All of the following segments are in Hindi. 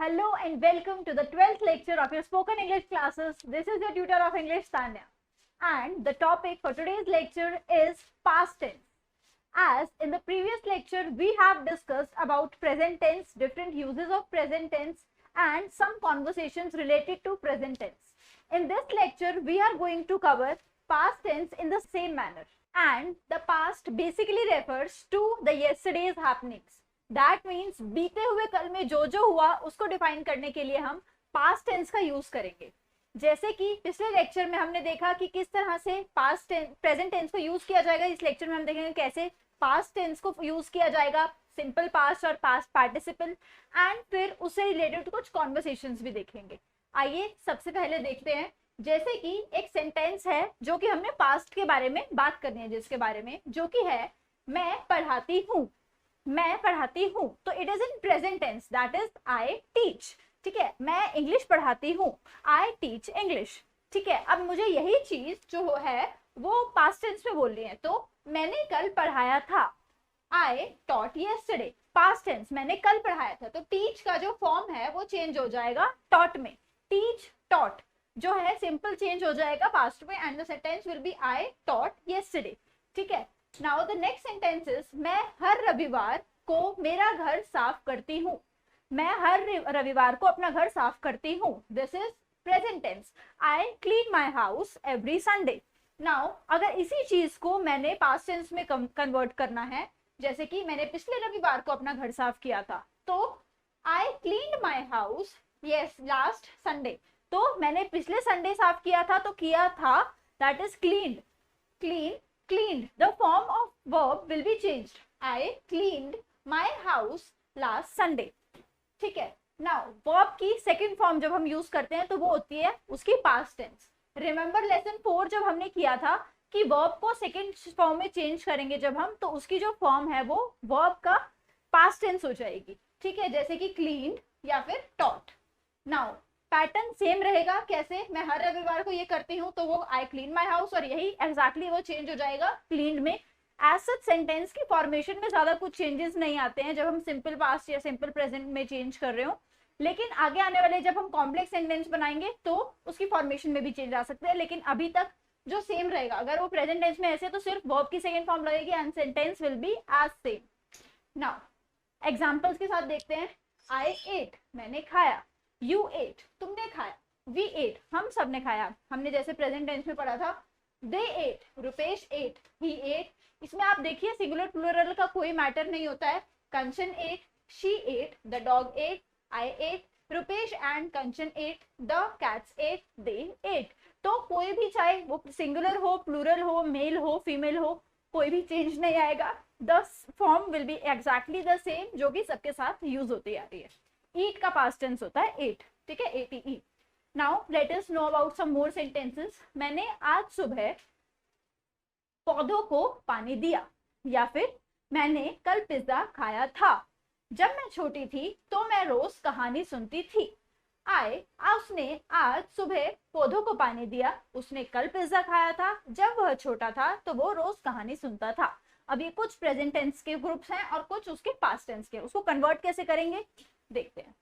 Hello and welcome to the 12th lecture of your spoken English classes. This is your tutor of English, Tanya. And the topic for today's lecture is past tense. As in the previous lecture, we have discussed about present tense, different uses of present tense, and some conversations related to present tense. In this lecture, we are going to cover past tense in the same manner. And the past basically refers to the yesterday's happenings. That means बीते हुए कल में जो हुआ उसको डिफाइन करने के लिए हम पास्ट टेंस का यूज करेंगे। जैसे कि पिछले लेक्चर में हमने देखा कि किस तरह से पास्ट टेंस प्रेजेंट टेंस को यूज किया जाएगा। इस लेक्चर में हम देखेंगे कैसे पास्ट टेंस को यूज किया जाएगा, सिंपल पास्ट और पास्ट पार्टिसिपल, एंड फिर उससे रिलेटेड कुछ कॉन्वर्सेशंस भी देखेंगे। आइए सबसे पहले देखते हैं। जैसे कि एक सेंटेंस है जो कि हमने पास्ट के बारे में बात करनी है, जिसके बारे में जो कि है मैं पढ़ाती हूँ, मैं पढ़ाती हूँ। तो it is in present tense, that is I teach. ठीक है, मैं इंग्लिश पढ़ाती हूँ, आई टीच इंग्लिश। ठीक है, अब मुझे यही चीज जो है वो पास्ट टेंस में बोलनी है। तो मैंने कल पढ़ाया था, I taught yesterday. Past tense, मैंने कल पढ़ाया था। तो टीच का जो फॉर्म है वो चेंज हो जाएगा टॉट में। टीच टॉट जो है सिंपल चेंज हो जाएगा पास्ट में, and the sentence will be I taught yesterday. ठीक है, now the next sentence is मैं हर रविवार को मेरा घर साफ करती हूँ। मैं हर रविवार को अपना घर साफ करती हूँ। This is present tense, I clean my house every Sunday. Now अगर इसी चीज को मैंने पास्ट टेंस में कन्वर्ट करना है, जैसे कि मैंने पिछले रविवार को अपना घर साफ किया था, तो आई clean my house yes last Sunday. तो मैंने पिछले संडे साफ किया था, तो किया था that is cleaned. Clean, cleaned. The form of verb will be changed. I cleaned my house last Sunday. ठीक है, now verb की second form जब हम यूज करते हैं तो वो होती है उसकी past tense. Remember lesson 4 जब हमने किया था कि verb को second form में change करेंगे जब हम, तो उसकी जो form है वो verb का past tense हो जाएगी। ठीक है, जैसे कि cleaned या फिर taught. Now पैटर्न सेम रहेगा। कैसे? मैं हर रविवार को ये करती हूँ, तो वो आई क्लीन माई हाउस, और यही एग्जैक्टली वो चेंज हो जाएगा क्लीन्ड में। एज सच सेंटेंस की फॉर्मेशन में ज्यादा कुछ चेंजेस नहीं आते हैं जब हम सिंपल पास्ट या सिंपल प्रेजेंट में चेंज कर रहे हो, लेकिन आगे आने वाले जब हम कॉम्प्लेक्स सेंटेंस बनाएंगे तो उसकी फॉर्मेशन में भी चेंज आ सकते हैं, लेकिन अभी तक जो सेम रहेगा। अगर वो प्रेजेंट टेंस में ऐसे तो सिर्फ वर्ब की सेकेंड फॉर्म लगेगी and sentence will be as same. Now examples के साथ देखते हैं। आई एट, मैंने खाया। यू एट, तुमने खाया। वी एट, हम सब ने खाया। हमने जैसे प्रेजेंट टेंस में पढ़ा था। दे एट, रुपेश एट, ही एट। इसमें आप देखिए सिंगुलर प्लूरल का कोई मैटर नहीं होता है। Kanchan ate, she ate, the dog ate, I ate, Rupesh and Kanchan ate, the cats ate, they ate. तो कोई भी, चाहे वो सिंगुलर हो, प्लूरल हो, मेल हो, फीमेल हो, कोई भी चेंज नहीं आएगा। The form will be exactly the same जो कि सबके साथ यूज होती आ रही है। ईट का पास्ट टेंस होता है एट। ठीक है, ATE। Now let us know about some more sentences. मैंने आज सुबह पौधों को पानी दिया, या फिर मैंने कल पिज्जा खाया था। जब मैं छोटी थी तो मैं रोज कहानी सुनती थी। उसने आज सुबह पौधों को पानी दिया, उसने कल पिज्जा खाया था, जब वह छोटा था तो वो रोज कहानी सुनता था। अब ये कुछ प्रेजेंट टेंस के ग्रुप्स हैं और कुछ उसके पास्ट टेंस के। उसको कन्वर्ट कैसे करेंगे देखते हैं।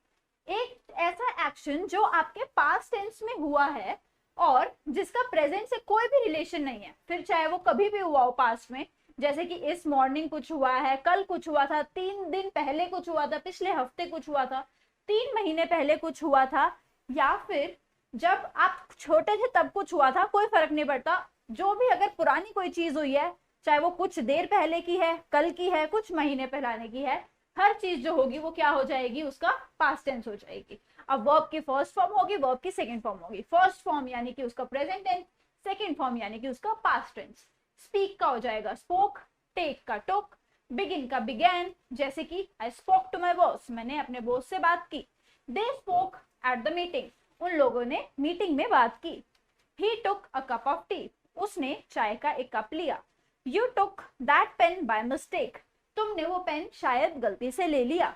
एक ऐसा एक्शन जो आपके पास्ट टेंस में हुआ है और जिसका प्रेजेंट से कोई भी रिलेशन नहीं है, फिर चाहे वो कभी भी हुआ हो पास्ट में, जैसे कि इस मॉर्निंग कुछ हुआ है, कल कुछ हुआ था, 3 दिन पहले कुछ हुआ था, पिछले हफ्ते कुछ हुआ था, 3 महीने पहले कुछ हुआ था, या फिर जब आप छोटे थे तब कुछ हुआ था, कोई फर्क नहीं पड़ता। जो भी अगर पुरानी कोई चीज हुई है, चाहे वो कुछ देर पहले की है, कल की है, कुछ महीने पहले की है, हर चीज जो होगी वो क्या हो जाएगी, उसका पास्ट टेंस हो जाएगी। अब वर्ब की फर्स्ट फॉर्म होगी, वर्ब की सेकंड फॉर्म होगी। फर्स्ट फॉर्म यानी कि उसका प्रेजेंट टेंस, सेकंड फॉर्म यानी कि उसका पास्ट टेंस। स्पीक का हो जाएगा स्पोक, टेक का टुक, बिगिन का बिगैन, जैसे कि I spoke to my boss, मैंने अपने बॉस से बात की। They spoke at the meeting, उन लोगों ने मीटिंग में बात की। He took a cup of tea, उसने चाय का एक कप लिया। You took that pen by mistake, तुमने वो पेन शायद गलती से ले लिया।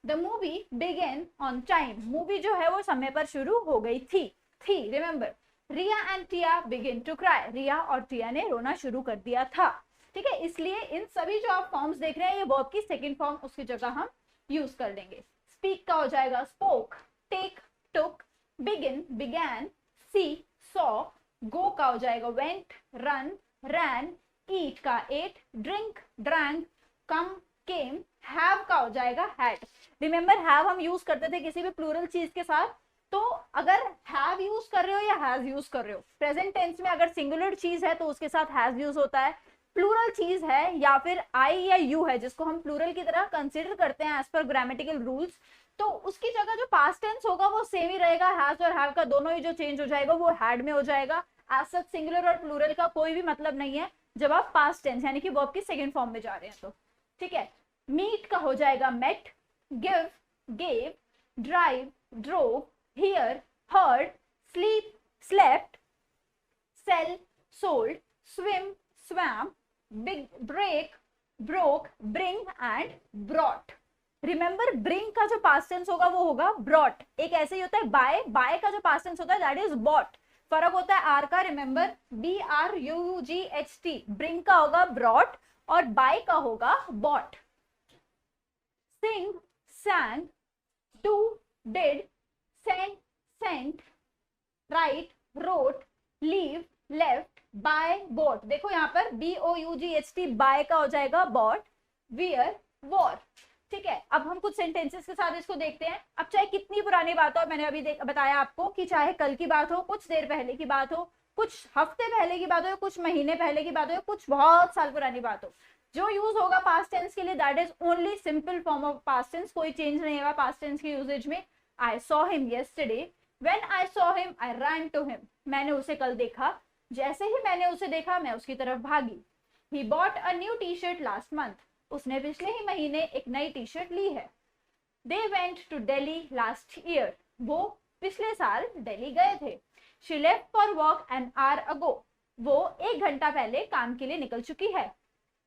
The movie began on time, movie जो है वो समय पर शुरू हो गई थी। Remember, Riya and Tiya begin to cry, रिया और टिया ने रोना शुरू कर दिया था। ठीक है, इसलिए इन सभी जो आप फॉर्म्स देख रहे हैं ये वर्ब की सेकंड फॉर्म उसकी जगह हम यूज कर लेंगे। स्पीक का हो जाएगा spoke, take took, begin began, see saw, go का हो जाएगा वेंट, रन रैन, ईट का ate, drink drank, come came, have का हो जाएगा हैड। रिमेंबर हैव हम यूज करते थे किसी भी प्लूरल चीज के साथ, तो अगर हैव यूज कर रहे हो या हैज यूज कर रहे हो, प्रेजेंट टेंस में अगर सिंगुलर चीज है तो उसके साथ हैज यूज होता है, प्लूरल चीज है या फिर आई या यू है जिसको हम प्लूरल की तरह कंसिडर करते हैं एज पर ग्रामेटिकल रूल्स, तो उसकी जगह जो पास्ट टेंस होगा वो सेम ही रहेगा, हैज और हैव का दोनों ही जो चेंज हो जाएगा वो हैड में हो जाएगा। एज सच सिंगुलर और प्लूरल का कोई भी मतलब नहीं है जब आप पास्ट टेंस यानी कि वर्ब की सेकंड फॉर्म में जा रहे हैं तो, ठीक है। मीट का हो जाएगा met, give gave, drive drove, hear heard, sleep slept, sell sold, swim swam, big break broke, bring and brought। Remember bring का जो पास्ट टेंस होगा वो होगा ब्रॉट। एक ऐसे ही होता है बाय, बाय का जो पास्ट टेंस होता है दैट इज बॉट। फर्क होता है आर का, रिमेंबर BRUGHT, ब्रिंग का होगा ब्रॉट और बाय का होगा bought. Sing sang, do did, send sent, write wrote, leave left, buy bought. देखो यहाँ पर BOUGHT बाय का हो जाएगा बॉट, वियर वॉर, ठीक है। अब हम कुछ सेंटेंसेस के साथ इसको देखते हैं। अब चाहे कितनी पुरानी बात हो, मैंने अभी बताया आपको कि चाहे कल की बात हो, कुछ देर पहले की बात हो, कुछ हफ्ते पहले की बात हो, कुछ महीने पहले की बात हो, कुछ बहुत साल पुरानी बात हो, जो यूज होगा पास्ट टेंस के लिए that is only simple form of past tense, कोई चेंज नहीं होगा पास्ट टेंस के यूजेज में। I saw him yesterday, when I saw him I ran to him, मैंने उसे कल देखा, जैसे ही मैंने उसे देखा मैं उसकी तरफ भागी। He bought a new t-shirt last month, उसने पिछले ही महीने एक नई टी शर्ट ली है। They went to Delhi last year, वो पिछले साल दिल्ली गए थे। She left for work an hour ago, वो 1 घंटा पहले काम के लिए निकल चुकी है।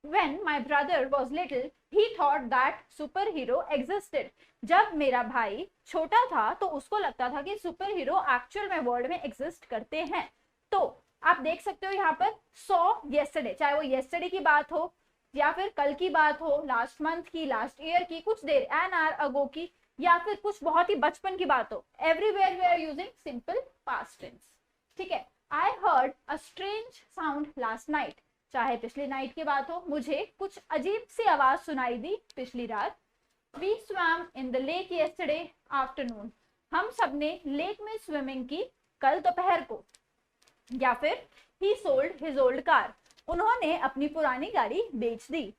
When my brother was little, he thought that superhero existed, जब मेरा भाई छोटा था तो उसको लगता था कि सुपर हीरो एक्चुअल में वर्ल्ड में एग्जिस्ट करते हैं। तो आप देख सकते हो यहाँ पर सॉ yesterday, चाहे वो yesterday की बात हो या फिर कल की बात हो, लास्ट मंथ की, लास्ट ईयर की, कुछ देर एन आवर अगो की, या फिर कुछ बहुत ही बचपन की बात हो, everywhere we are using simple past tense, ठीक है। I heard a strange sound last night, चाहे पिछली नाइट की बात हो, मुझे कुछ अजीब सी आवाज सुनाई दी पिछली रात। We swam in the lake yesterday afternoon, हम सबने लेक में स्विमिंग की कल दोपहर को। या फिर he sold his old car, उन्होंने अपनी पुरानी गाड़ी बेच दी।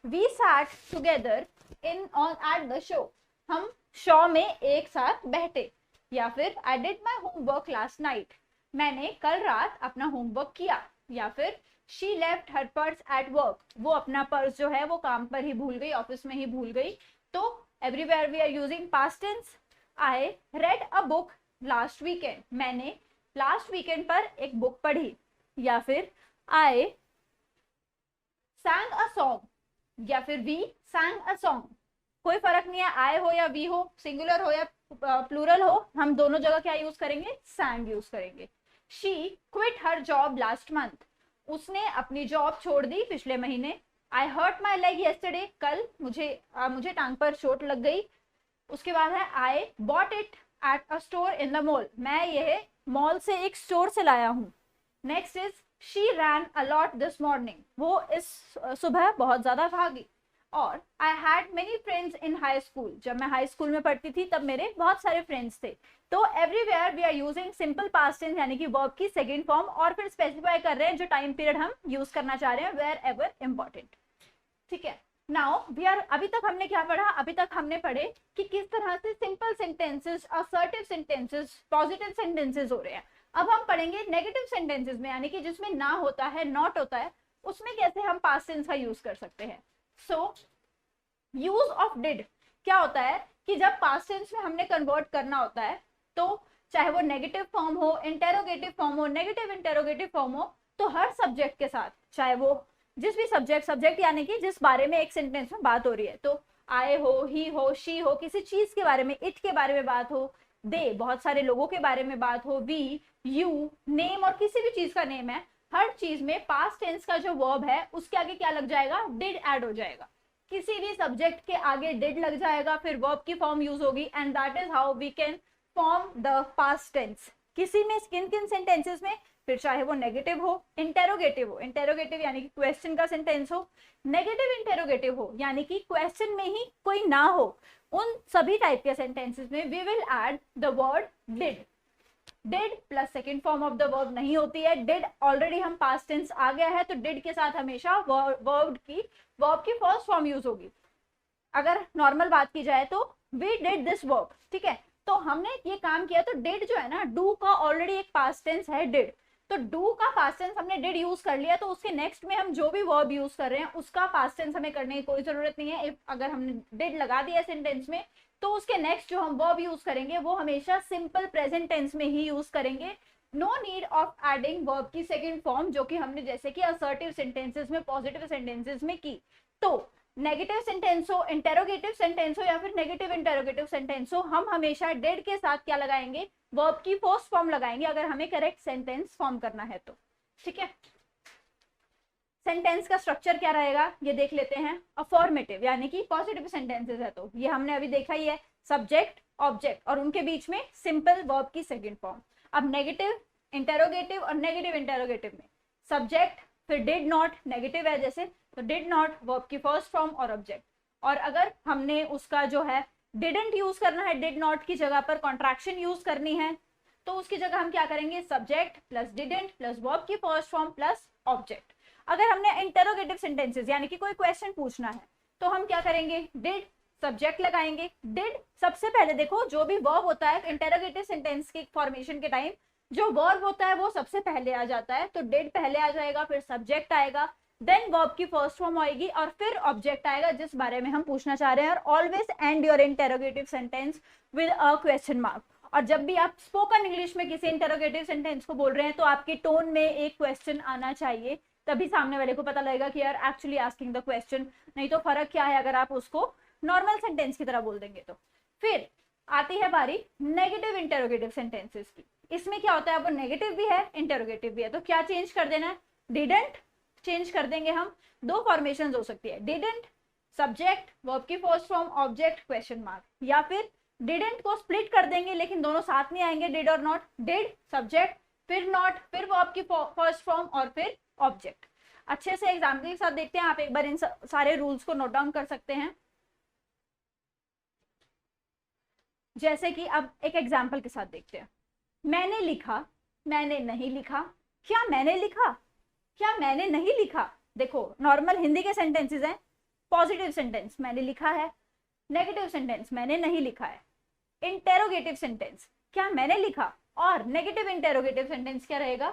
We sat together in on at the show, हम शो में एक साथ बैठे। या फिर I did my homework last night, मैंने कल रात अपना होमवर्क किया। या फिर she left her purse at work, वो अपना पर्स जो है वो काम पर ही भूल गई, ऑफिस में ही भूल गई। तो everywhere we are using past tense। I read a book last weekend, मैंने लास्ट वीकेंड पर एक बुक पढ़ी। या फिर I sang a song, या फिर we sang a song, कोई फर्क नहीं है I हो या we हो, सिंगुलर हो या प्लूरल हो, हम दोनों जगह क्या यूज करेंगे, sang यूज करेंगे। She quit her job last month, उसने अपनी जॉब छोड़ दी पिछले महीने। I hurt my leg yesterday, कल मुझे टांग पर चोट लग गई। उसके बाद है I bought it at a store in the mall, मैं यह मॉल से एक स्टोर से लाया हूँ। Next is she ran a lot this morning, वो इस सुबह बहुत ज्यादा भागी। और I had many friends in high school, जब मैं हाई स्कूल में पढ़ती थी तब मेरे बहुत सारे फ्रेंड्स थे। तो everywhere we are using simple past tense यानी कि वर्ब की सेकंड फॉर्म, और फिर स्पेसिफाई कर रहे हैं जो टाइम पीरियड हम यूज करना चाह रहे हैं, वेयर एवर इंपॉर्टेंट, ठीक है। नाउ वी आर, अभी तक हमने क्या पढ़ा, अभी तक हमने पढ़े कि किस तरह से simple sentences, assertive sentences, positive sentences हो रहे हैं। अब हम पढ़ेंगे नेगेटिव सेंटेंसेस में, यानी कि जिसमें ना होता है, नॉट होता है, उसमें कैसे हम पास्ट टेंस का यूज कर सकते हैं। सो यूज ऑफ डिड क्या होता है कि जब पास्ट टेंस में हमने कन्वर्ट करना होता है, तो चाहे वो नेगेटिव फॉर्म हो, इंटेरोगेटिव फॉर्म हो, नेगेटिव इंटेरोगेटिव फॉर्म हो, तो हर सब्जेक्ट के साथ, चाहे वो जिस भी सब्जेक्ट यानी कि जिस बारे में एक सेंटेंस में बात हो रही है, तो आई हो, ही हो, शी हो, किसी चीज के बारे में, इट के बारे में बात हो, दे बहुत सारे लोगों के बारे में बात हो, वी, यू, नेम और किसी भी चीज का नेम है, हर चीज में पास्ट टेंस का जो वर्ब है उसके आगे क्या लग जाएगा, डिड ऐड हो जाएगा, किसी भी सब्जेक्ट के आगे डिड लग जाएगा, फिर वर्ब की फॉर्म यूज होगी, and that is how we can form the past tense. किसी में किन किन सेंटेंसेस में, फिर चाहे वो नेगेटिव हो, इंटेरोगेटिव हो, इंटेरोगेटिव यानी कि क्वेश्चन का सेंटेंस हो, नेगेटिव इंटेरोगेटिव हो यानी कि क्वेश्चन में ही कोई ना हो, उन सभी टाइप के सेंटेंसेस में we will add the word did. Did plus second form of the verb नहीं होती है, डिड ऑलरेडी हम पास्ट टेंस आ गया है तो डिड के साथ हमेशा वर्ब की फर्स्ट फॉर्म यूज होगी। अगर नॉर्मल बात की जाए तो वी डिड दिस वर्क, ठीक है, तो हमने ये काम किया, तो डिड जो है ना, डू का ऑलरेडी एक पास्ट टेंस है डिड, तो डू का पास्ट टेंस हमने डिड यूज कर लिया, तो उसके नेक्स्ट में हम जो भी वर्ब यूज कर रहे हैं उसका पास्ट टेंस हमें करने की कोई जरूरत नहीं है। अगर हमने डिड लगा दिया सेंटेंस में तो उसके नेक्स्ट जो हम वर्ब यूज करेंगे वो हमेशा सिंपल प्रेजेंट टेंस में ही यूज करेंगे। No need of adding verb की सेकेंड फॉर्म, जो कि हमने जैसे कि असर्टिव सेंटेंसेस में, पॉजिटिव सेंटेंसेस में की। तो नेगेटिव सेंटेंस हो, इंटेरोगेटिव सेंटेंस हो या फिर नेगेटिव इंटेरोगेटिव सेंटेंस हो, हम हमेशा डिड के साथ क्या लगाएंगे, वर्ब की फर्स्ट फॉर्म लगाएंगे अगर हमें करेक्ट सेंटेंस फॉर्म करना है तो, ठीक है। सेंटेंस का स्ट्रक्चर क्या रहेगा ये देख लेते हैं। अफॉर्मेटिव यानी कि पॉजिटिव सेंटेंसेस है तो ये हमने अभी देखा ही है, सब्जेक्ट ऑब्जेक्ट और उनके बीच में सिंपल वर्ब की सेकंड फॉर्म। अब नेगेटिव इंटेरोगेटिव और नेगेटिव इंटेरोगेटिव में सब्जेक्ट फिर डिड नॉट, नेगेटिव है जैसे तो डिड नॉट वर्ब की फर्स्ट फॉर्म और ऑब्जेक्ट। और अगर हमने उसका जो है डिडंट यूज करना है, डिड नॉट की जगह पर कॉन्ट्रैक्शन यूज करनी है, तो उसकी जगह हम क्या करेंगे, subject plus didn't plus verb की फर्स्ट फॉर्म प्लस ऑब्जेक्ट। अगर हमने इंटरोगेटिव सेंटेंसेस यानी कि कोई क्वेश्चन पूछना है तो हम क्या करेंगे, डिड सब्जेक्ट लगाएंगे। डिड सबसे पहले देखो, जो भी वर्ब होता है इंटरोगेटिव सेंटेंस के फॉर्मेशन के टाइम जो वर्ब होता है वो सबसे पहले आ जाता है, तो डिड पहले आ जाएगा, फिर सब्जेक्ट आएगा, देन वर्ब की फर्स्ट फॉर्म आएगी और फिर ऑब्जेक्ट आएगा जिस बारे में हम पूछना चाह रहे हैं। और always and your interrogative sentence with a question mark. और जब भी आप स्पोकन इंग्लिश में किसी इंटरोगेटिव सेंटेंस को बोल रहे हैं तो आपके टोन में एक क्वेश्चन आना चाहिए, तभी सामने वाले को पता लगेगा कि यार एक्चुअली आस्किंग द क्वेश्चन। नहीं तो फर्क क्या है अगर आप उसको नॉर्मल सेंटेंस की तरह बोल देंगे तो। फिर आती है बारी नेगेटिव इंटरोगेटिव सेंटेंसेस की। इसमें क्या होता है, अब वो नेगेटिव भी है इंटरोगेटिव भी है, तो क्या चेंज कर देना है, डिडंट चेंज कर देंगे हम। दो फॉर्मेशन हो सकती है, डिडंट सब्जेक्ट वर्ब की first form object question mark, या फिर डिडंट को स्प्लिट कर देंगे लेकिन दोनों साथ में आएंगे, डिड और नॉट, डिड सब्जेक्ट फिर नॉट फिर वर्ब की फर्स्ट फॉर्म और फिर ऑब्जेक्ट। अच्छे से एग्जाम्पल के साथ देखते हैं, आप एक बार इन सारे रूल्स को नोट डाउन कर सकते हैं। जैसे कि अब एक एग्जाम्पल के साथ देखते हैं, मैंने लिखा, मैंने नहीं लिखा, क्या मैंने लिखा, क्या मैंने नहीं लिखा। देखो नॉर्मल हिंदी के सेंटेंसेस हैं, पॉजिटिव सेंटेंस मैंने लिखा है, नेगेटिव सेंटेंस मैंने नहीं लिखा है, इंटेरोगेटिव सेंटेंस क्या मैंने लिखा, और नेगेटिव इंटेरोगेटिव सेंटेंस क्या रहेगा,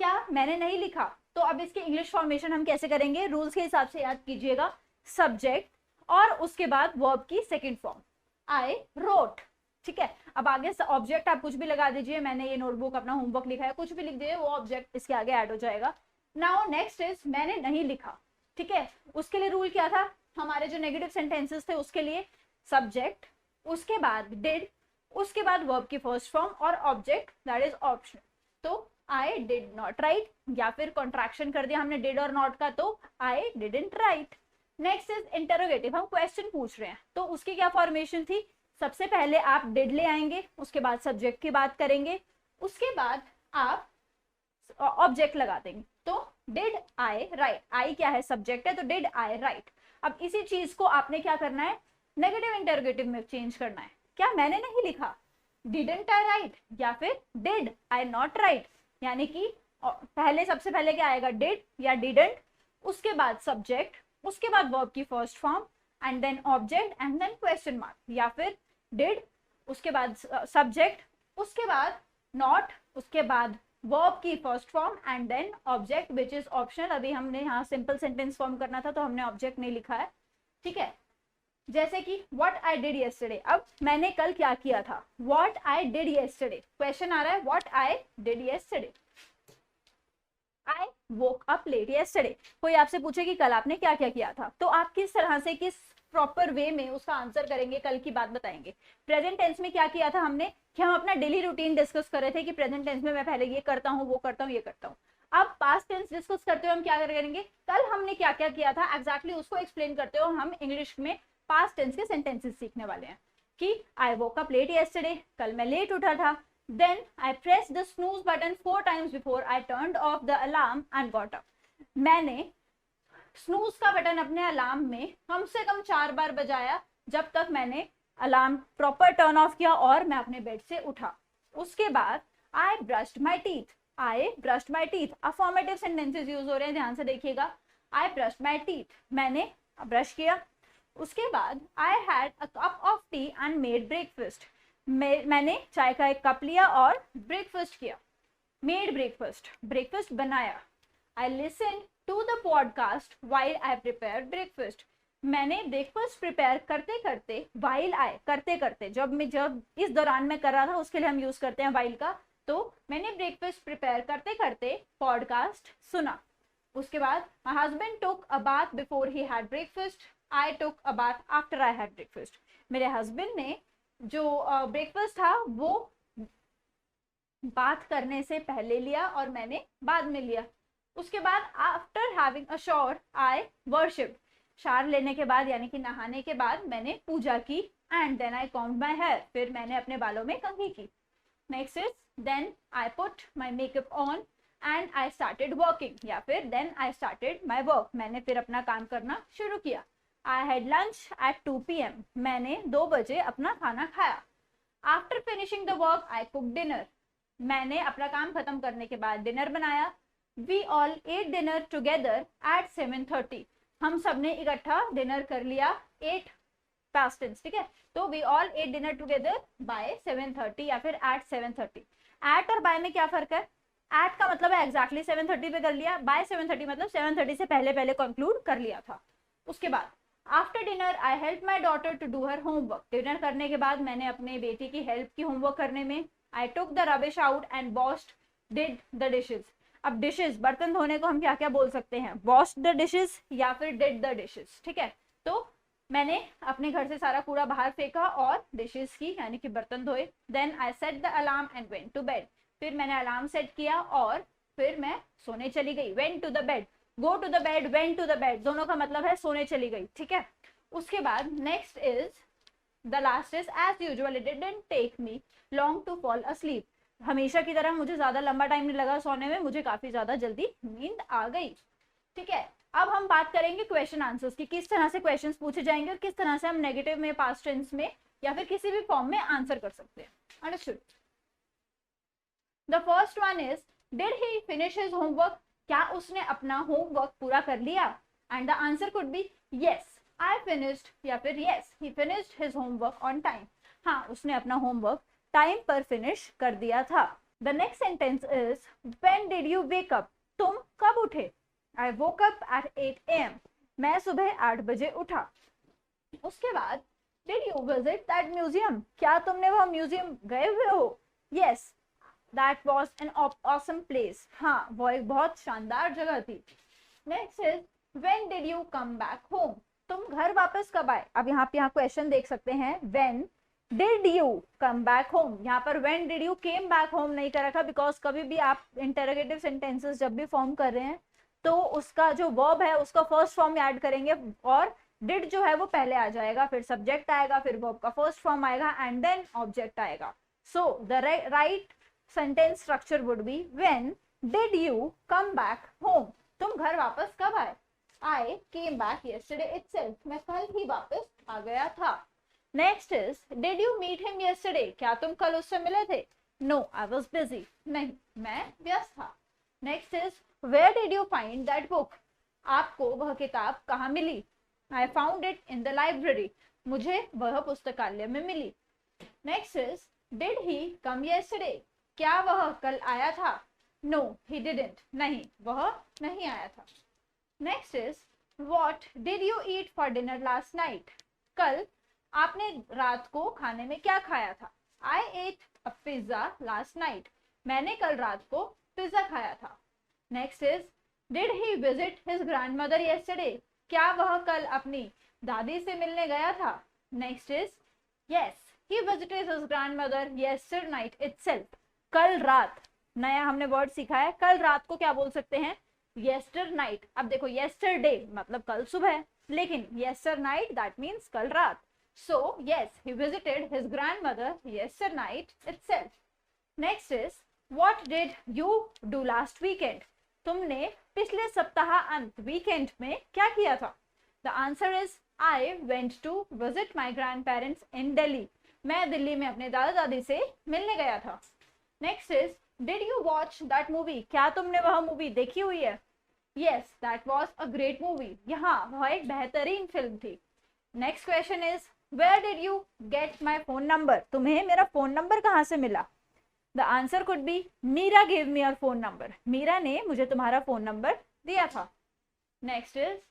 क्या मैंने नहीं लिखा। तो अब इसके इंग्लिश फॉर्मेशन हम कैसे करेंगे, रूल्स के हिसाब से याद कीजिएगा, सब्जेक्ट और उसके बाद वर्ब की सेकंड फॉर्म, आई रोट, ठीक है। अब आगे ऑब्जेक्ट आप कुछ भी लगा दीजिए, मैंने ये नोटबुक अपना होमवर्क लिखा है, कुछ भी लिख दीजिए, वो ऑब्जेक्ट इसके आगे ऐड हो जाएगा। नाउ नेक्स्ट इज मैंने नहीं लिखा, ठीक है। उसके लिए रूल क्या था, हमारे जो नेगेटिव सेंटेंसेस थे उसके लिए सब्जेक्ट, उसके बाद डिड, उसके बाद वर्ब की फर्स्ट फॉर्म और ऑब्जेक्ट दैट इज ऑप्शन। तो आई डिड नॉट राइट, या फिर कॉन्ट्रैक्शन कर दिया हमने डिड और नॉट का तो I didn't right. Next is interrogative, हम क्वेश्चन पूछ रहे हैं तो उसकी क्या फॉर्मेशन थी, सबसे पहले आप डिड ले आएंगे, उसके बाद सब्जेक्ट की बात करेंगे, उसके बाद आप ऑब्जेक्ट लगा देंगे, तो डिड आई राइट, आई क्या है सब्जेक्ट है तो डिड आई राइट। अब इसी चीज को आपने क्या करना है, नेगेटिव इंटरोगेटिव में चेंज करना है, क्या मैंने नहीं लिखा, डिडंट आई राइट, या फिर डिड आई नॉट राइट, यानी कि पहले सबसे पहले क्या आएगा, डिड या डिडंट, उसके बाद सब्जेक्ट, उसके बाद वर्ब की first form and then object and then question mark, या फिर डिड उसके बाद सब्जेक्ट, उसके बाद नॉट, उसके बाद वर्ब की first form and then object which is optional. अभी हमने यहाँ सिंपल सेंटेंस फॉर्म करना था तो हमने ऑब्जेक्ट नहीं लिखा है, ठीक है। जैसे कि व्हाट आई डिड येस्टरडे, अब मैंने कल क्या किया था, what I did yesterday, question आ रहा है what I did yesterday, I woke up late yesterday. कोई आपसे पूछे कि कल आपने क्या क्या किया था, तो आप किस तरह से किस प्रॉपर वे में उसका आंसर करेंगे, कल की बात बताएंगे। प्रेजेंट टेंस में क्या किया था हमने कि हम अपना डेली रूटीन डिस्कस कर रहे थे कि प्रेजेंट टेंस में मैं पहले ये करता हूँ वो करता हूँ ये करता हूँ। अब पास्ट टेंस डिस्कस करते हुए हम क्या करेंगे, कल हमने क्या क्या किया था एग्जैक्टली उसको एक्सप्लेन करते हुए हम इंग्लिश में पास्ट टेंस के सेंटेंसेस सीखने वाले हैं। कि I woke up late yesterday, कल मैं लेट उठा था। Then I press the snooze button 4 times before I turned off the alarm and got up. मैंने स्नूज का बटन अपने अलार्म में कम से कम 4 बार बजाया जब तक मैंने अलार्म प्रॉपर टर्न ऑफ किया और मैं अपने बेड से उठा। उसके बाद I brushed my teeth, I brushed my teeth, affirmative sentences use हो रहे हैं, ध्यान से देखिएगा। आई ब्रश्ड माई टीथ, मैंने ब्रश किया। उसके बाद I had a cup of tea and made breakfast, मैंने चाय का एक कप लिया और ब्रेकफास्ट किया। मेड ब्रेकफास्ट, ब्रेकफास्ट बनाया। I listen to the podcast while I prepare breakfast, मैंने ब्रेकफास्ट प्रिपेयर करते करते, वाइल आई करते करते, जब इस दौरान मैं कर रहा था उसके लिए हम यूज करते हैं वाइल का, तो मैंने ब्रेकफास्ट प्रिपेयर करते करते पॉडकास्ट सुना। उसके बाद my husband took a bath before he had breakfast, I took a bath after I had breakfast, मेरे हस्बैंड ने जो ब्रेकफास्ट था वो बात करने से पहले लिया और मैंने बाद में लिया। उसके बाद after having a shower I worship, shower लेने के बाद यानी कि नहाने के बाद मैंने पूजा की। And then I comb my hair, फिर मैंने अपने बालों में कंघी की। Next is then I put my makeup on and I started working, या फिर then I started my work, मैंने फिर अपना काम करना शुरू किया। I had lunch at 2 PM, मैंने 2 बजे अपना खाना खाया। After finishing the work I cook dinner, मैंने अपना काम खत्म करने के बाद डिनर बनाया। We all ate dinner together at 7:30, हम सब ने इकट्ठा डिनर कर लिया। 8 पास्ट टेंस, ठीक है। तो we all ate dinner together by 7:30 या फिर एट 7:30। एट और बाय में क्या फर्क है? एट का मतलब है एग्जैक्टली 7:30 पे कर लिया, बाय 7:30 मतलब 7:30 से पहले पहले कंक्लूड कर लिया था। उसके बाद after dinner I help my daughter to do her homework, dinner करने के बाद मैंने अपने बेटी की हेल्प की होमवर्क करने में। I took the rubbish out and washed did the dishes, अब डिशेज बर्तन धोने को हम क्या क्या बोल सकते हैं, वॉश्ड द डिशेज या फिर डिड द डिशेज, ठीक है। तो मैंने अपने घर से सारा कूड़ा बाहर फेंका और डिशेज की यानी कि बर्तन धोए। Then I set the alarm and went to bed, फिर मैंने अलार्म सेट किया और फिर मैं सोने चली गई। Went to the bed, go to the bed, went to the bed, दोनों का मतलब है सोने चली गई, ठीक है। उसके बाद next is the last is as usual it didn't take me long to fall asleep, हमेशा की तरह मुझे ज्यादा लंबा टाइम नहीं लगा सोने में, मुझे काफी ज्यादा जल्दी नींद आ गई, ठीक है। अब हम बात करेंगे क्वेश्चन आंसर्स की, किस तरह से क्वेश्चंस पूछे जाएंगे और किस तरह से हम नेगेटिव में, पास्ट टेंस में या फिर किसी भी फॉर्म में आंसर कर सकते हैं। Understood? The first one is did he finish his homework, क्या उसने अपना होमवर्क पूरा कर लिया? And the answer could be yes I finished या फिर yes he finished his homework on time, हाँ उसने अपना होमवर्क टाइम पर फिनिश कर दिया था। The next sentence is when did you wake up, तुम कब उठे? आई वोक अप एट 8 AM, मैं सुबह 8 बजे उठा। उसके बाद did you visit that museum, क्या तुमने वह म्यूजियम गए हुए हो? Yes that was an awesome place, हाँ वो एक बहुत शानदार जगह थी। Next is when did you come back home, तुम घर वापस कब आए? अब यहाँ पे क्वेश्चन देख सकते हैं, when did you come back home, यहाँ पर when did you came back home नहीं कर रखा, बिकॉज कभी भी आप इंटरोगेटिव सेंटेंसेस जब भी फॉर्म कर रहे हैं तो उसका जो वर्ब है उसका फर्स्ट फॉर्म ऐड करेंगे और डिड जो है वो पहले आ जाएगा, फिर सब्जेक्ट आएगा, फिर वर्ब का फर्स्ट फॉर्म आएगा एंड देन ऑब्जेक्ट आएगा। So the right sentence structure would be when did you come back home, तुम घर वापस कब आए? I came back yesterday itself, मैं कल ही वापस आ गया था। Next is did you meet him yesterday, क्या तुम कल उससे मिले थे? नो आई वाज बिजी, नहीं मैं व्यस्त था। Next is where did you find that book, आपको वह किताब कहाँ मिली? I found it in the library, मुझे वह पुस्तकालय में मिली। Next is did he come yesterday, क्या वह कल आया था? नो ही डिडंट, नहीं वह नहीं आया था। Next is what did you eat for dinner last night, कल आपने रात को खाने में क्या खाया था? I ate a pizza last night, मैंने कल रात को पिज्जा खाया था। Next is did he visit his grandmother yesterday, क्या वह कल अपनी दादी से मिलने गया था? Next is yes he visited his grandmother yesterday night itself, कल रात नया हमने वर्ड सीखा है। कल रात को क्या बोल सकते हैं? येस्टर नाइट। अब देखो येस्टरडे मतलब कल सुबह, लेकिन येस्टर नाइट दैट मीन्स कल रात। So yes, he visited his grandmother yester night itself. Next is what did you do last weekend? तुमने पिछले सप्ताह अंत वीकेंड में क्या किया था? The answer is I went to visit my grandparents in Delhi. मैं दिल्ली में अपने दादा दादी से मिलने गया था। Next is did you watch that movie? क्या तुमने वह मूवी देखी हुई है? Yes, that was a great movie. यहाँ वह एक बेहतरीन फिल्म थी। Next question is where did you get my phone number? तुम्हें मेरा फोन नंबर कहाँ से मिला? The answer could be Meera gave me your phone number. Meera ने मुझे तुम्हारा फोन नंबर दिया था। Next is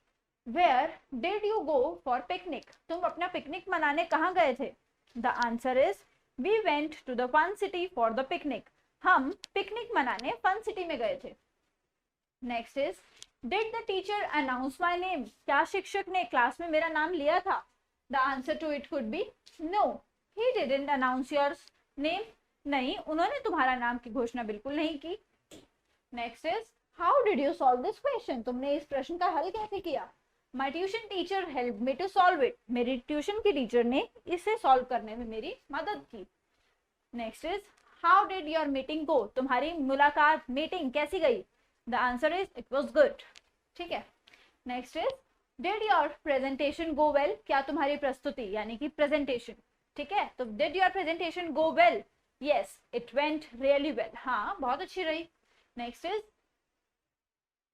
where did you go for picnic? तुम अपना पिकनिक मनाने कहाँ गए थे? The answer is we went to the fun city for the picnic. हम पिकनिक मनाने फन सिटी में गए थे। Next is did the teacher announce my name? क्या शिक्षक ने क्लास में मेरा नाम लिया था? The answer to it could be no, he didn't announce your name. नहीं, उन्होंने तुम्हारा नाम की घोषणा बिल्कुल नहीं की। Next is how did you solve this question? तुमने इस प्रश्न का हल कैसे किया? My tuition teacher help me to solve it. मेरी ट्यूशन की टीचर ने इसे सॉल्व करने में मेरी मदद की। Next is how did your meeting go? तुम्हारी मुलाकात मीटिंग कैसी गई? The answer is it was good. ठीक है। Next is did your presentation go well? क्या तुम्हारी प्रस्तुति यानी कि प्रेजेंटेशन, ठीक है, तो did your presentation go well? Yes, it went really well. हाँ, बहुत अच्छी रही। Next is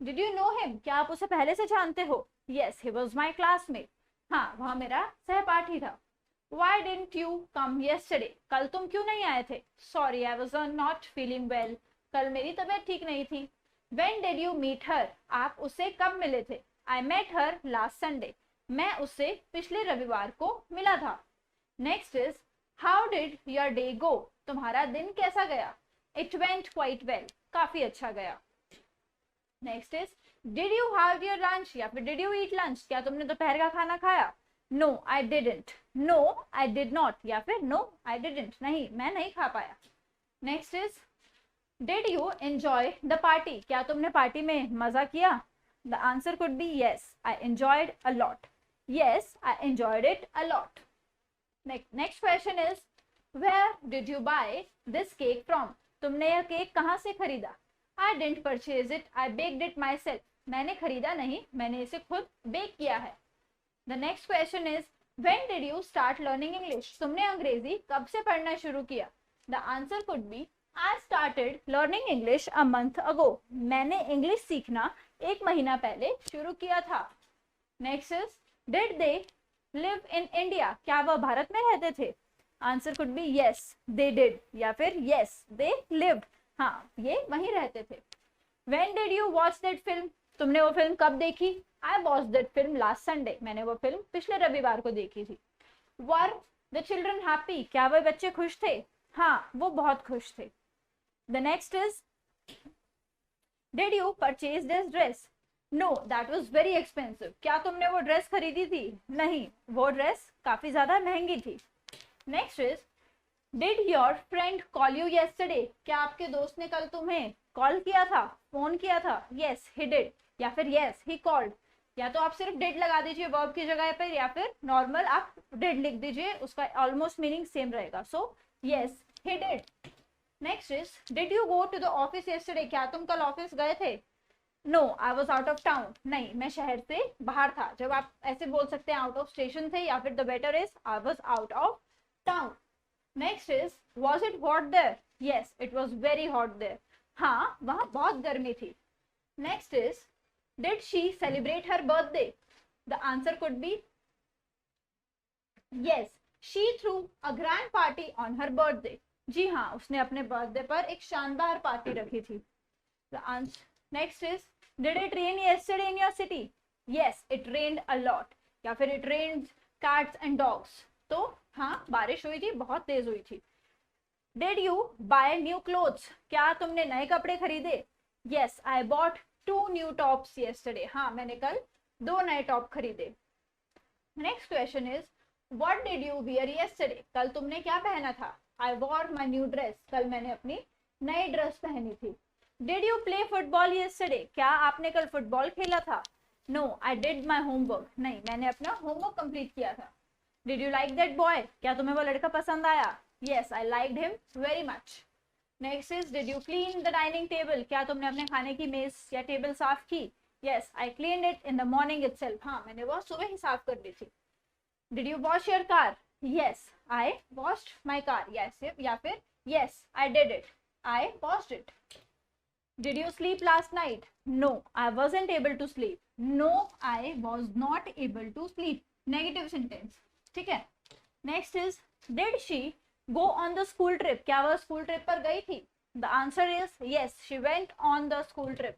did you know him? क्या आप उसे पहले से जानते हो? Yes, he was my classmate. हाँ, वह मेरा सहपाठी था। Why didn't you come yesterday? कल तुम क्यों नहीं आए थे? Sorry, I was not feeling well. कल मेरी तबीयत ठीक नहीं थी। When did you meet her? आप उससे कब मिले थे? I met her last Sunday. मैं उससे पिछले रविवार को मिला था। Next is how did your day go? तुम्हारा दिन कैसा गया? It went quite well. काफी अच्छा गया। Next is did you have your lunch? या फिर डिड यू ईट लंच? क्या तुमने दोपहर का खाना खाया? No I didn't. No I did not. या फिर नो आई डिडंट। नहीं, मैं नहीं खा पाया। Next is did you enjoy the party? क्या तुमने पार्टी में मजा किया? The answer could be yes, I enjoyed a lot. Yes, I enjoyed it a lot. Next question is where did you buy this cake from? तुमने यह केक कहाँ से खरीदा? I didn't purchase it, I baked it myself. मैंने खरीदा नहीं, मैंने इसे खुद बेक किया है। The next question is when did you start learning English? तुमने अंग्रेजी कब से पढ़ना शुरू किया? The answer could be I started learning English a month ago. मैंने इंग्लिश सीखना 1 महीना पहले शुरू किया था। Next is did they live in India? क्या वह भारत में रहते थे? Answer could be yes, they did. या फिर यस, दे लिव्ड। हाँ, ये वहीं रहते थे। When did you watch that film? तुमने वो फिल्म कब देखी? I watch that film last Sunday. मैंने वो फिल्म पिछले रविवार को देखी थी। Were the children happy? क्या वह बच्चे खुश थे? हाँ, वो बहुत खुश थे। The next is did you purchase this dress? No, that was very expensive. क्या तुमने वो ड्रेस खरीदी थी? नहीं, वो ड्रेस काफी ज्यादा महंगी थी। Next is did your friend call you yesterday? क्या आपके दोस्त ने कल तुम्हें कॉल किया था, फोन किया था? Yes, he did. या फिर यस, ही कॉल्ड। या तो आप सिर्फ डिड लगा दीजिए वर्ब की जगह पर, या फिर नॉर्मल आप डिड लिख दीजिए, उसका ऑलमोस्ट मीनिंग सेम रहेगा। So yes, he did. Next is did you go to the office yesterday? क्या तुम कल ऑफिस गए थे? No, I was out of town. नहीं, मैं शहर से बाहर था। जब आप ऐसे बोल सकते हैं आउट ऑफ स्टेशन थे, या फिर the better is I was out of town. Next is was it hot there? Yes, it was very hot there. हाँ, वहां बहुत गर्मी थी। Next is did she celebrate her birthday? The answer could be yes, she threw a grand party on her birthday. जी हाँ, उसने अपने बर्थडे पर एक शानदार पार्टी रखी थी। The answer next is did it rain yesterday in your city? Yes, it rained a lot. या फिर it rained cats and dogs. तो हाँ, बारिश हुई थी, बहुत तेज हुई थी। Did you buy new clothes? क्या तुमने नए कपड़े खरीदे? Yes, I bought 2 new tops yesterday. हाँ, मैंने कल 2 नए टॉप खरीदे। Next question is what did you wear yesterday? कल तुमने क्या पहना था? I wore my new dress. कल मैंने अपनी नई ड्रेस पहनी थी। Did you play football yesterday, क्या आपने कल फुटबॉल खेला था? No I did my homework, नहीं मैंने अपना होमवर्क कंप्लीट किया था। Did you like that boy, क्या तुम्हें वो लड़का पसंद आया? Yes I liked him very much. Next is did you clean the dining table, क्या तुमने अपने खाने की मेज या टेबल साफ की? Yes I clean it in the morning itself, हाँ मैंने वो सुबह ही साफ कर दी थी। Did you wash your car? Yes I washed my car, yes या फिर yes I did it, I washed it. Did you sleep last night? No I wasn't able to sleep, no I was not able to sleep, negative sentence, ठीक है। Next is did she go on the school trip, क्या वह स्कूल ट्रिप पर गई थी? The answer is yes she went on the school trip.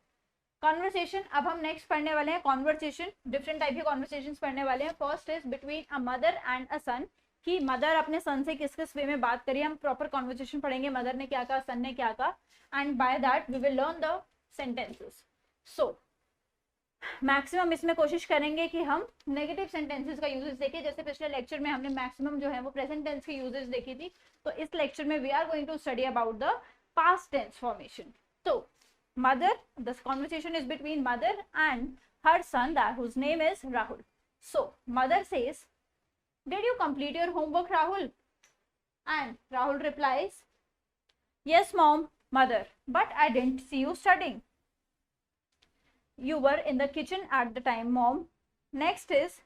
Conversation, अब हम नेक्स्ट पढ़ने वाले हैं कॉन्वर्सेशन, डिफरेंट टाइप के कॉन्वर्सेशन पढ़ने वाले हैं। First is between a mother and a son, कि मदर अपने सन से किस किस वे में बात करिए, हम प्रॉपर कॉन्वर्सेशन पढ़ेंगे, मदर ने क्या कहा, सन ने क्या कहा, and by that we will learn the sentences. So maximum इसमें कोशिश करेंगे कि हम नेगेटिव सेंटेंसेस का यूजेस देखें, जैसे पिछले लेक्चर में हमने मैक्सिमम जो है वो प्रेजेंट टेंस की यूजेस देखी थी, तो इस लेक्चर में we are going to study about the past tense formation. तो mother, this conversation is between mother and her son that whose name is Rahul. So mother says, did you complete your homework, Rahul? And Rahul replies, yes mom, mother, but I didn't see you studying. You were in the kitchen at the time, mom. Next is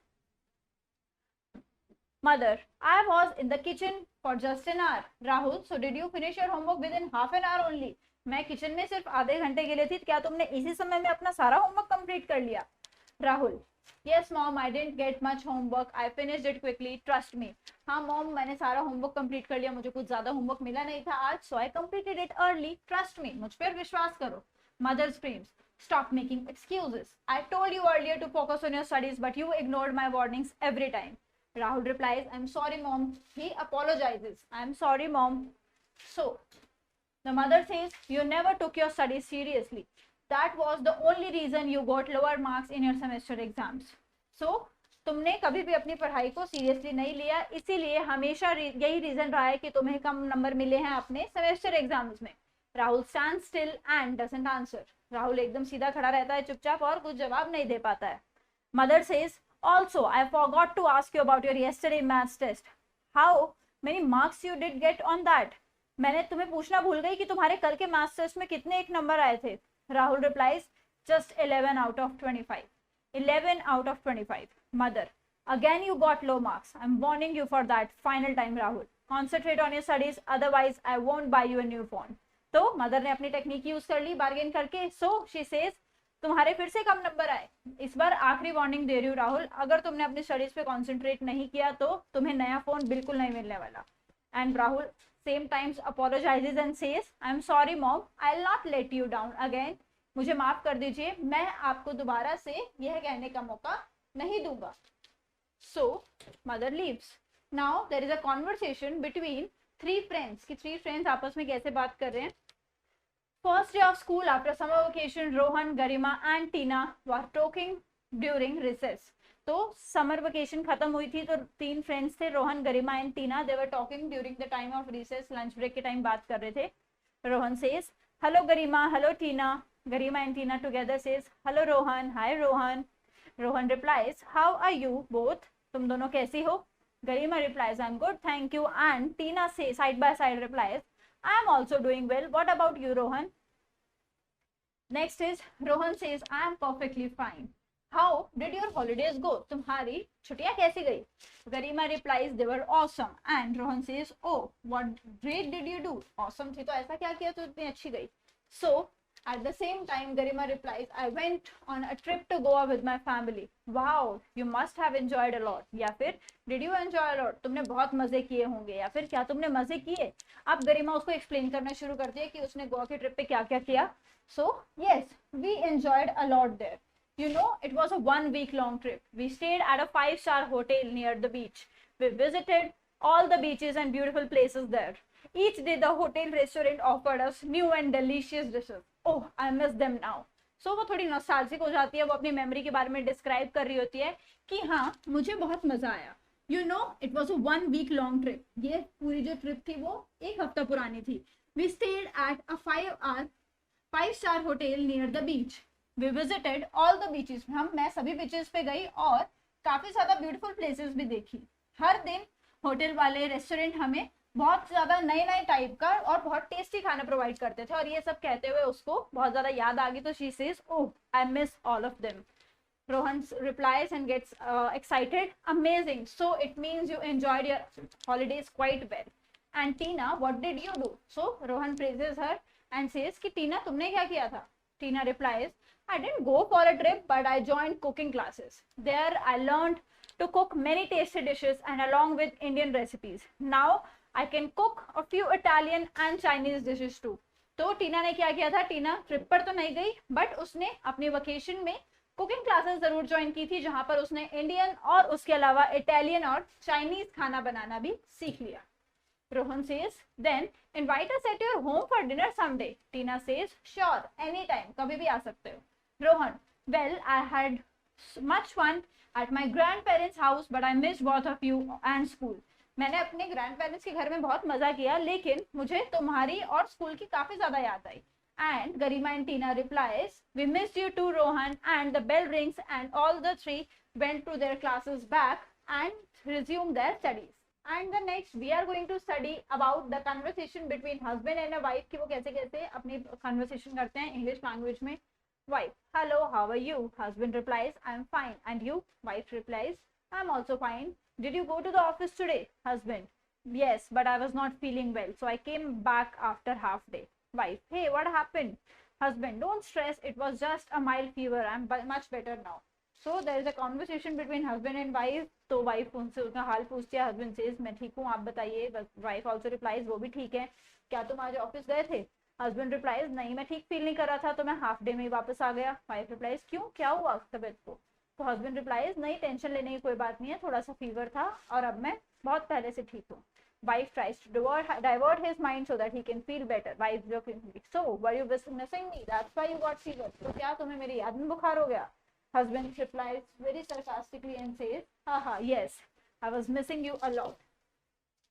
mother, I was in the kitchen for just an hour. Rahul, so did you finish your homework within half an hour only? मैं किचन में सिर्फ आधे घंटे के लिए थी, क्या तुमने इसी समय में अपना सारा होमवर्क कंप्लीट कर लिया? Rahul, yes mom I didn't get much homework, I finished it quickly, trust me. हाँ मॉम, मैंने सारा होमवर्क कंप्लीट कर लिया, मुझे कुछ ज्यादा होमवर्क मिला नहीं था आज, so I completed it early, trust me, मुझ पर विश्वास करो। Mother screams, stop making excuses, I told you earlier to focus on your studies but you ignored my warnings every time. Rahul replies, I'm sorry mom. He apologizes, I'm sorry mom. So the mother says, you never took your studies seriously, that was the only reason you got lower marks in your semester exams. So तुमने कभी भी अपनी पढ़ाई को सीरियसली नहीं लिया, इसीलिए हमेशा यही रीजन रहा है कि तुम्हें कम नंबर मिले हैं अपने सेमेस्टर एग्जाम्स में। Rahul stand still and doesn't answer, Rahul एकदम सीधा खड़ा रहता है चुपचाप और कुछ जवाब नहीं दे पाता है। Mother says, also I forgot to ask you about your yesterday maths test, how many marks you did get on that? मैंने तुम्हें पूछना भूल गई कि तुम्हारे कल के मैथ्स टेस्ट में कितने एक नंबर आए थे। Rahul replies, just 11 out of 25, 11 out of 25. Mother, again you got low marks, I'm warning you for that final time Rahul, concentrate on your studies otherwise I won't buy you a new phone. तो मदर ने अपनी टेक्निक यूज कर ली बार्गेन करके। सो शी सेज, तुम्हारे फिर से कम नंबर आए, इस बार आखिरी वार्निंग दे रही हूँ राहुल, अगर तुमने अपनी स्टडीज पे कंसंट्रेट नहीं किया तो तुम्हें नया फोन बिल्कुल नहीं मिलने वाला। And Rahul same times apologises and says, I am sorry mom, I will not let you down again, मुझे माफ कर दीजिए, मैं आपको दोबारा से यह कहने का मौका नहीं दूंगा। So mother leaves. Now there is a conversation between three friends, कि थ्री फ्रेंड्स आपस में कैसे बात कर रहे हैं। First day of school after summer vacation, Rohan, Garima and Tina were talking during recess. तो समर वेकेशन खत्म हुई थी तो तीन फ्रेंड्स थे, Rohan, Garima and Tina, they were talking during the time of recess, lunch break के टाइम बात कर रहे थे। Rohan says, hello Garima, hello Tina, Garima and Tina together says, hello Rohan, hi Rohan. Rohan replies, how are you both, तुम दोनों कैसी हो? Garima replies, I am good thank you, and Tina से side by side replies, I am also doing well. What about you, Rohan? Next is Rohan says, I am perfectly fine. How did your holidays go? तुम्हारी छुट्टियां कैसी गई? Garima replies, they were awesome. And Rohan says, oh, what great did you do? Awesome थी तो ऐसा क्या किया तो इतनी अच्छी गई? So at the same time, Garima replies, I went on a trip to Goa with my family. Wow, you must have enjoyed a lot. या फिर did you enjoy a lot? तुमने बहुत मजे किए होंगे, या फिर क्या तुमने मजे किए? अब गरिमा उसको एक्सप्लेन करना शुरू करती है कि उसने गोवा के ट्रिप पे क्या क्या किया। So yes, we enjoyed a lot there. You know, it was a 1 week long trip. We stayed at a 5-star hotel near the beach. We visited all the beaches and beautiful places there. Each day the hotel restaurant offered us new and delicious dishes. Oh, I miss them now. So वो थोड़ी नॉस्टैल्जिक हो जाती है, वो अपनी मेमोरी के बारे में डिस्क्राइब कर रही होती है कि हाँ मुझे बहुत मजा आया। You know, it was a 1 week long trip. ये पूरी जो ट्रिप थी वो एक हफ्ता पुरानी थी. We stayed at a 5-star hotel near the beach. We visited all the beaches. मैं सभी बीचेस पे गई और काफी ज्यादा ब्यूटीफुल प्लेसेस भी देखी. हर दिन होटल वाले रेस्टोरेंट हमें बहुत ज्यादा नए नए टाइप का और बहुत टेस्टी खाना प्रोवाइड करते थे और ये सब कहते हुए उसको बहुत ज्यादा याद आ गई तो she says, oh I miss all of them. Rohan replies and gets excited. Amazing. So it means you enjoyed your holidays quite well. And Tina, what did you do? So Rohan praises her and says कि Tina तुमने क्या किया था? Tina replies, I didn't go for a trip but I joined cooking classes. There I learned to cook many tasty dishes and along with Indian recipes. Now I can cook a few Italian and Chinese dishes too. तो टीना ने क्या किया था? टीना ट्रिप पर तो नहीं गई बट उसने अपने वेकेशन में कुकिंग क्लासेस जरूर ज्वाइन की थी जहां पर उसने इंडियन और उसके अलावा इटालियन और चाइनीज खाना बनाना भी सीख लिया. Rohan says, then invite us at your home for dinner someday. Tina says, sure, any time, कभी भी आ सकते हो. Rohan, well I had much fun at my grandparents house but I miss both of you and school. मैंने अपने ग्रैंड पेरेंट्स के घर में बहुत मजा किया लेकिन मुझे तुम्हारी और स्कूल की काफी ज्यादा याद आई. And Garima and Tina replies, we missed you too, Rohan, and the bell rings and all the three went to their classes back and resumed their studies. And the next we are going to study about the conversation between husband and a wife कि वो कैसे कैसे अपनी conversation करते हैं English language में. Wife, hello, how are you? Husband replies, I'm fine. And you? Wife replies, I'm also fine. Did you go to the office today? Husband, yes, but I was not feeling well, so I came back after half day. Wife, hey, what happened? Husband, don't stress, it was just a mild fever, I'm much better now. So there is a conversation between husband and wife. तो wife उनसे उसका हाल पूछती है. husband says, मैं ठीक हूँ, आप बताइए. wife also replies, वो भी ठीक है. क्या तुम आज ऑफिस गए थे? husband replies, नहीं, मैं ठीक फील नहीं कर रहा था तो मैं हाफ डे में ही वापस आ गया. wife replies, क्यों, क्या हुआ तबीयत को? तो husband replies, नहीं, टेंशन लेने की कोई बात नहीं है, थोड़ा सा फीवर था और अब मैं बहुत पहले से ठीक हूँ. Wife tries to divert his mind so that he can feel better. Wife jokingly, so were you missing me? That's why you got fever. तो क्या तुम्हें मेरी याद में बुखार हो गया? Husband replies very sarcastically and says, haha, yes, I was missing you a lot.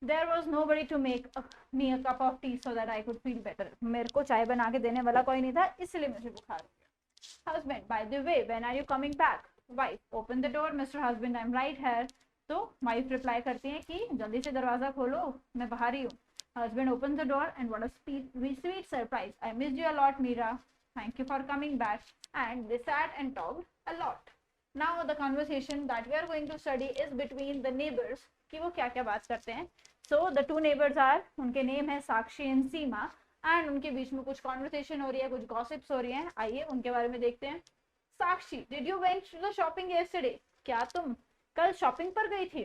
There was nobody to make me a cup of tea so that I could feel better. मेरे को चाय बना के देने वाला कोई नहीं था इसलिए मुझे बुखार हो गया. Husband, by the way, when are you coming back? Wife, open the door, Mr. Husband, I'm right here. तो वाइफ रिप्लाई करती है कि जल्दी से दरवाजा खोलो, मैं बाहर ही हूँ. Husband open the door and what a sweet surprise. I missed you a lot Meera, thank you for coming back. And they sat and talked a lot. Now the conversation that we are going to study is between the neighbours कि वो क्या क्या बात करते हैं. So the two neighbours are, उनके नेम है साक्षी एंड सीमा एंड उनके बीच में कुछ कॉन्वर्सेशन हो रही है, कुछ गॉसिप्स हो रही है. आइए उनके बारे में देखते हैं. Sakshi, did you went to the shopping yesterday? क्या तुम कल शॉपिंग पर गई थी?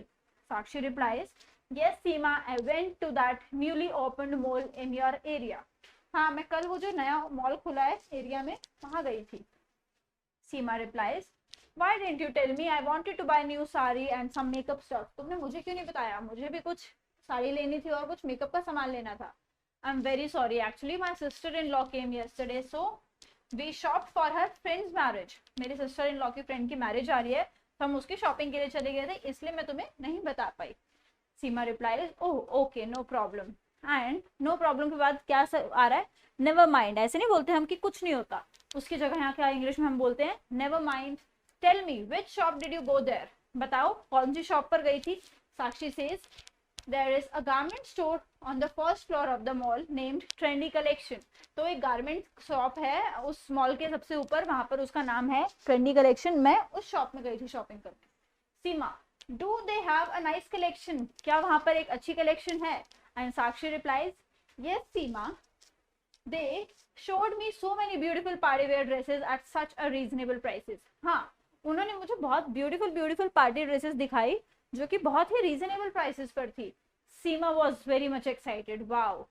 Sakshi replies, yes Seema, I went to that newly opened mall in your area. हाँ, मैं कल वो जो नया मॉल खुला है एरिया में वहां गई थी. Seema replies, why didn't you tell me? I wanted to buy new sari and some makeup stuff. तुमने मुझे क्यों नहीं बताया? मुझे भी कुछ साड़ी लेनी थी और कुछ मेकअप का सामान लेना था. I am very sorry, actually my sister in law came yesterday so we shopped for her friends marriage. मेरी सिस्टर इन लॉ की फ्रेंड की मैरिज आ रही है, हम उसकी शॉपिंग के लिए चले गए थे इसलिए मैं तुम्हें नहीं बता पाई. Seema replies, oh okay, no problem. And no problem के बाद क्या आ रहा है? Never mind. ऐसे नहीं बोलते हम कि कुछ नहीं होता, उसकी जगह यहाँ क्या इंग्लिश में हम बोलते हैं never mind. Tell me which shop did you go there? बताओ कौन सी शॉप पर गई थी? Sakshi says, there is a garment store on the first floor of the mall named Trendy Collection. तो एक गारमेंट शॉप है उस मॉल के सबसे ऊपर, वहां पर उसका नाम है ट्रेंडी कलेक्शन. मैं उस शॉप में गई थी शॉपिंग करने. Seema, do they have a nice collection? क्या वहां पर एक अच्छी कलेक्शन है? And Sakshi replies, yes Seema, they showed me so many beautiful party wear dresses at such a reasonable prices. हाँ, उन्होंने मुझे बहुत ब्यूटीफुल पार्टी ड्रेसेस दिखाई जो कि बहुत ही रीजनेबल प्राइसेस पर थी. Seema was very much excited. Wow.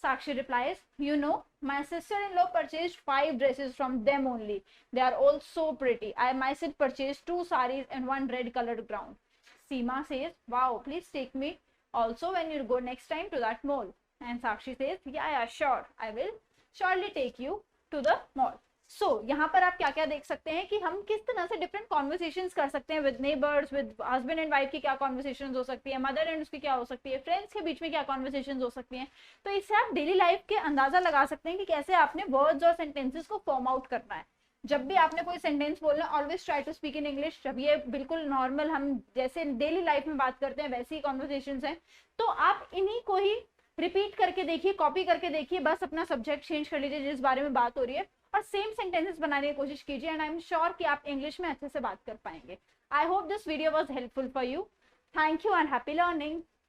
Sakshi replies, you know my sister in law purchase 5 dresses from them only. They are all so pretty. I myself purchased 2 sarees and 1 red colored gown. Seema says, wow, please take me also when you go next time to that mall. And Sakshi says, yeah, sure, I will surely take you to the mall. यहाँ पर आप क्या क्या देख सकते हैं कि हम किस तरह से डिफरेंट कॉन्वर्सेशंस कर सकते हैं with neighbours, with husband and wife की क्या कॉन्वर्सेशंस हो सकती है, मदर एंड उसकी क्या हो सकती है, फ्रेंड्स के बीच में क्या कॉन्वर्सेशंस हो सकती हैं। तो इससे आप डेली लाइफ के अंदाजा लगा सकते हैं कि कैसे आपने वर्ड्स और सेंटेंसेस को फॉर्म आउट करना है। जब भी आपने कोई सेंटेंस बोलना, always try to speak in English. जब ये बिल्कुल नॉर्मल हम जैसे डेली लाइफ में बात करते हैं वैसी कॉन्वर्सेशंस हैं, तो आप इन्हीं को ही रिपीट करके देखिए, कॉपी करके देखिए, बस अपना सब्जेक्ट चेंज कर लीजिए जिस बारे में बात हो रही है, और सेम सेंटेंसेस बनाने की कोशिश कीजिए, एंड आई एम श्योर कि आप इंग्लिश में अच्छे से बात कर पाएंगे। I hope this video was helpful for you. Thank you and happy learning.